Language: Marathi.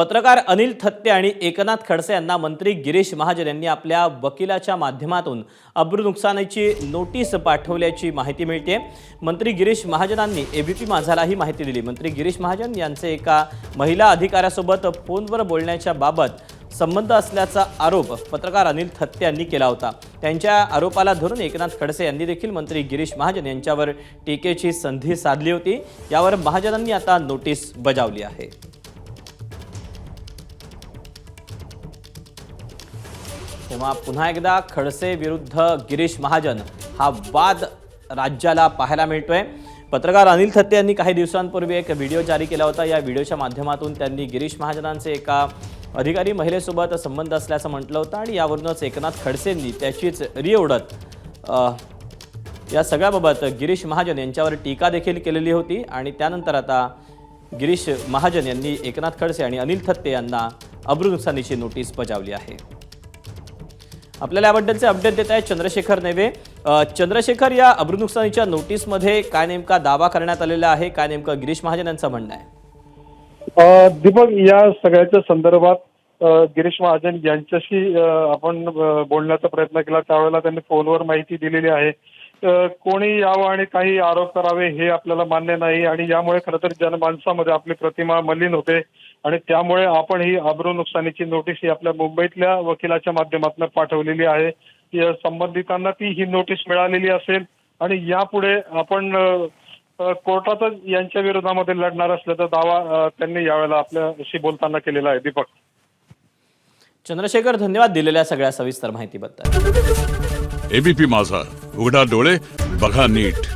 पत्रकार अनिल थत्ते आणि एकनाथ खडसे यांना मंत्री गिरीश महाजन यांनी आपल्या वकिलाच्या माध्यमातून अब्रू नुकसानीची नोटीस पाठवल्याची माहिती मिळते। मंत्री गिरीश महाजनांनी एबीपी माझाला ही माहिती दिली। मंत्री गिरीश महाजन यांचे एका महिला अधिकाऱ्यासोबत फोनवर बोलण्याच्या बाबत संबंध असल्याचा आरोप पत्रकार अनिल थत्ते यांनी केला होता। त्यांच्या आरोपाला धरून एकनाथ खडसे यांनी देखील मंत्री गिरीश महाजन यांच्यावर टीकेची संधी साधली होती। यावर महाजनांनी आता नोटीस बजावली आहे। तेव्हा पुन्हा एकदा खडसे विरुद्ध गिरीश महाजन हा वाद राज्याला पाहायला मिळतोय। पत्रकार अनिल थत्ते यांनी काही दिवसांपूर्वी एक व्हिडिओ जारी केला होता। या व्हिडिओच्या माध्यमातून त्यांनी गिरीश महाजनांचे एका अधिकारी महिलेसोबत संबंध असल्याचं म्हटलं होतं आणि यावरूनच एकनाथ खडसेंनी त्याचीच री ओढत या सगळ्याबाबत गिरीश महाजन यांच्यावर टीका देखील केलेली होती आणि त्यानंतर आता गिरीश महाजन यांनी एकनाथ खडसे आणि अनिल थत्ते यांना अब्रू नुकसानीची नोटीस बजावली आहे। आपल्याला याबद्दलचे अपडेट देत आहेत चंद्रशेखर नेवे। चंद्रशेखर, या अब्रू नुकसानीच्या नोटीसमध्ये काय नेमका दावा करण्यात आलेला आहे, काय नेमकं गिरीश महाजन यांचं म्हणणं आहे? दीपक, या सगळ्याच्या संदर्भात गिरीश महाजन यांच्याशी आपण बोलण्याचा प्रयत्न केला। त्यावेळेला त्यांनी फोनवर माहिती दिलेली आहे। कोणी यावं आणि काही आरोप करावे हे आपल्याला मान्य नाही आणि यामुळे खरं तर जनमानसामध्ये आपली प्रतिमा मलिन होते आणि त्यामुळे आपण ही अब्रू नुकसानीची नोटीस ही आपल्या मुंबईतल्या वकिलाच्या माध्यमातून पाठवलेली आहे। संबंधितांना ही नोटीस मिळालेली असेल आणि यापुढे आपण कोर्टातच यांच्या विरोधामध्ये लढणार असल्याचा दावा त्यांनी यावेळेला आपल्याशी बोलताना केलेला आहे। दीपक, चंद्रशेखर, धन्यवाद दिलेल्या सगळ्या सविस्तर माहितीबद्दल। एबीपी माझा, उघडा डोळे बघा नीट।